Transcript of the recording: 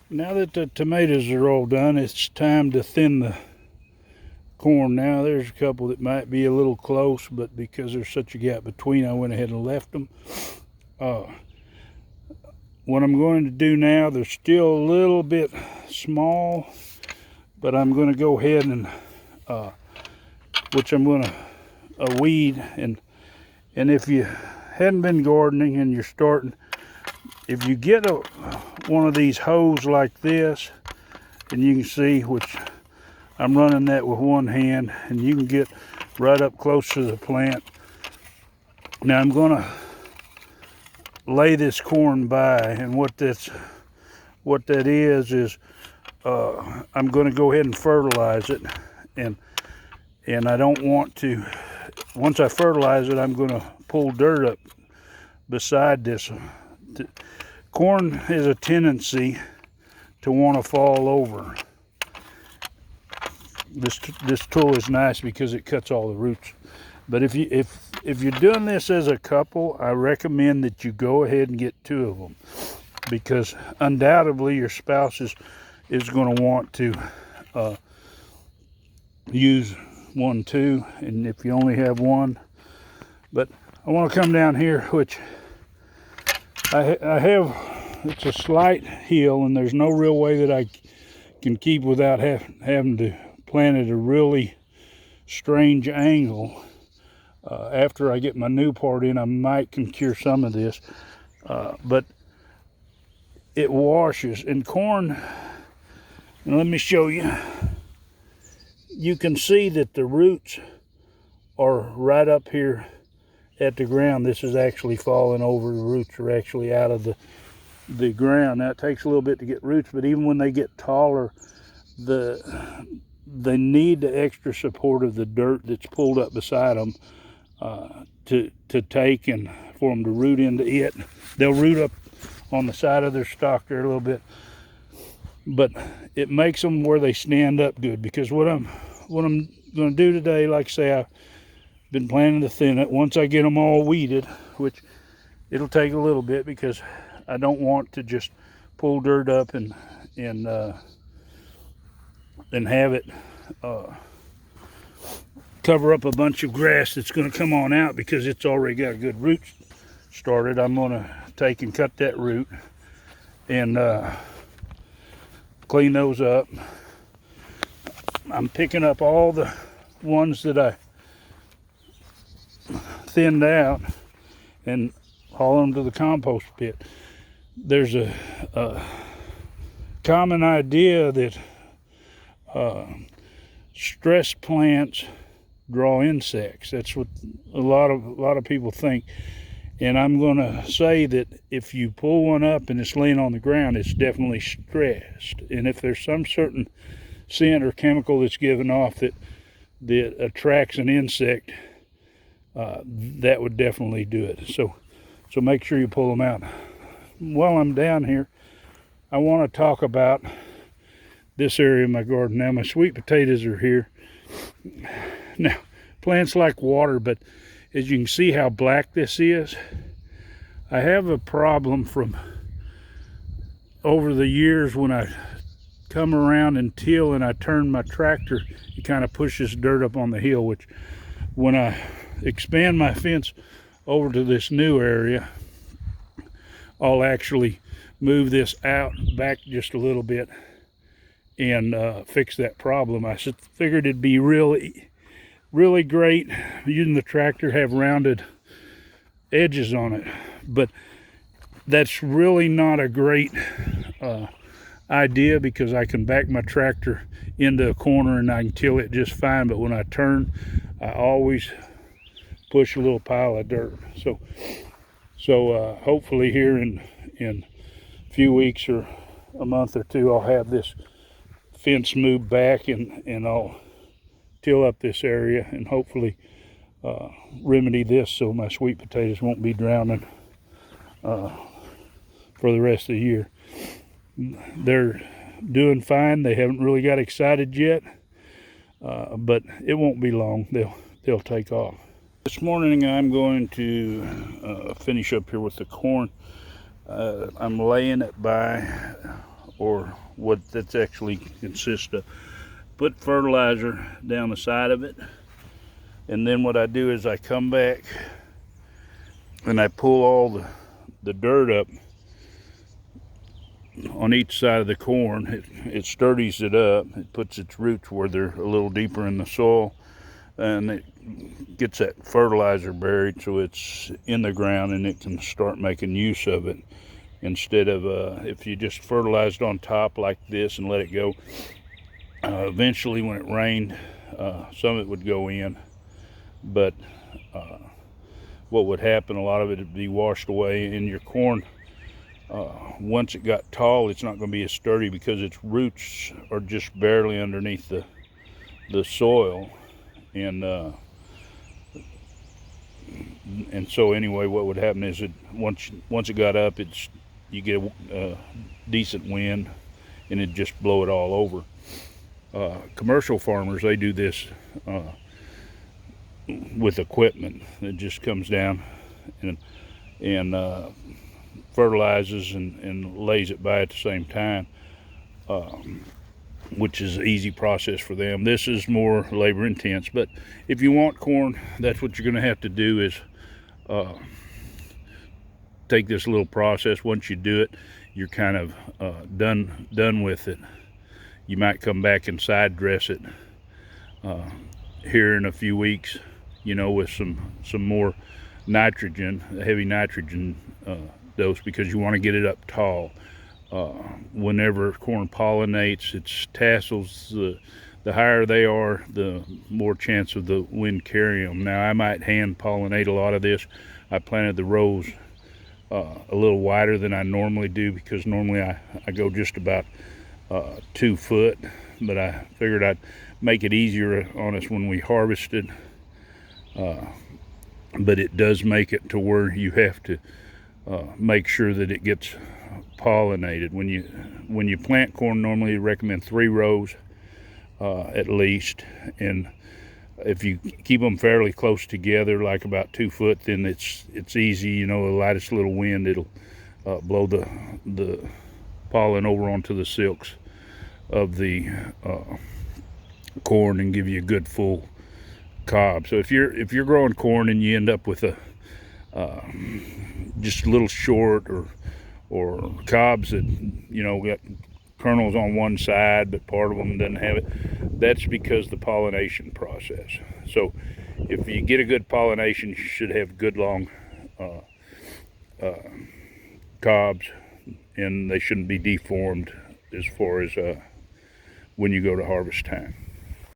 Now that the tomatoes are all done, it's time to thin the corn. Now there's a couple that might be a little close, but because there's such a gap between, I went ahead and left them. What I'm going to do now, they're still a little bit small, but I'm going to go ahead and which I'm going to weed. And if you hadn't been gardening and you're starting, if you get one of these hoes like this, and you can see, which I'm running that with one hand, and you can get right up close to the plant. Now I'm going to lay this corn by, and what that is I'm going to go ahead and fertilize it, and I don't want to. Once I fertilize it, I'm going to pull dirt up beside this. Corn has a tendency to want to fall over. This tool is nice because it cuts all the roots. But if you're doing this as a couple, I recommend that you go ahead and get 2 of them, because undoubtedly your spouse is going to want to use one too, and if you only have one. But I want to come down here, which I have. It's a slight hill, and there's no real way that I can keep without having to plant at a really strange angle. After I get my new part in, I might can cure some of this, but it washes. And corn, and let me show you, you can see that the roots are right up here at the ground. This is actually falling over. The roots are actually out of the ground. Now it takes a little bit to get roots, but even when they get taller, they need the extra support of the dirt that's pulled up beside them to take, and for them to root into it. They'll root up on the side of their stalk there a little bit, but it makes them where they stand up good. Because what I'm going to do today, like I say, I've been planning to thin it. Once I get them all weeded, which it'll take a little bit, because I don't want to just pull dirt up and have it cover up a bunch of grass that's going to come on out, because it's already got good roots started. I'm going to take and cut that root and clean those up. I'm picking up all the ones that I thinned out and haul them to the compost pit. There's a common idea that stress plants draw insects. That's what a lot of people think. And I'm going to say that if you pull one up and it's laying on the ground, it's definitely stressed. And if there's some certain scent or chemical that's given off that attracts an insect, that would definitely do it. So make sure you pull them out. While I'm down here, I want to talk about this area of my garden. Now my sweet potatoes are here. Now, plants like water, but as you can see how black this is, I have a problem from over the years when I come around and till and I turn my tractor, it kind of pushes dirt up on the hill, which when I expand my fence over to this new area, I'll actually move this out back just a little bit and fix that problem. I figured it'd be really great using the tractor, have rounded edges on it, but that's really not a great idea, because I can back my tractor into a corner and I can till it just fine, but when I turn, I always push a little pile of dirt. So hopefully here in a few weeks or a month or two, I'll have this fence moved back and I'll till up this area and hopefully remedy this so my sweet potatoes won't be drowning for the rest of the year. They're doing fine. They haven't really got excited yet, but it won't be long. They'll take off. This morning I'm going to finish up here with the corn. I'm laying it by or what that's actually consists of. Put fertilizer down the side of it, and then what I do is I come back and I pull all the dirt up on each side of the corn. It sturdies it up. It puts its roots where they're a little deeper in the soil, and it gets that fertilizer buried so it's in the ground and it can start making use of it, instead of if you just fertilized on top like this and let it go. Eventually when it rained, some of it would go in, but what would happen, a lot of it would be washed away, and your corn, once it got tall, it's not going to be as sturdy because its roots are just barely underneath the soil, and so anyway, what would happen is once it got up, you get a decent wind and it just blow it all over. Commercial farmers, they do this with equipment that just comes down and fertilizes and lays it by at the same time, which is an easy process for them. This is more labor intense, but if you want corn, that's what you're going to have to do, is take this little process. Once you do it, you're kind of done with it. You might come back and side dress it here in a few weeks, with some more nitrogen, heavy nitrogen dose, because you want to get it up tall. Whenever corn pollinates, its tassels, the higher they are, the more chance of the wind carrying them. Now, I might hand pollinate a lot of this. I planted the rows a little wider than I normally do, because normally I go just about 2 foot, but I figured I'd make it easier on us when we harvested. But it does make it to where you have to make sure that it gets pollinated. When you plant corn, normally you recommend 3 rows at least, and if you keep them fairly close together, like about 2 foot, then it's easy. The lightest little wind, it'll blow the pollen over onto the silks of the corn and give you a good full cob. So if you're growing corn and you end up with just a little short or cobs that got kernels on one side but part of them doesn't have it, that's because the pollination process. So if you get a good pollination, you should have good long cobs, and they shouldn't be deformed as far as when you go to harvest time.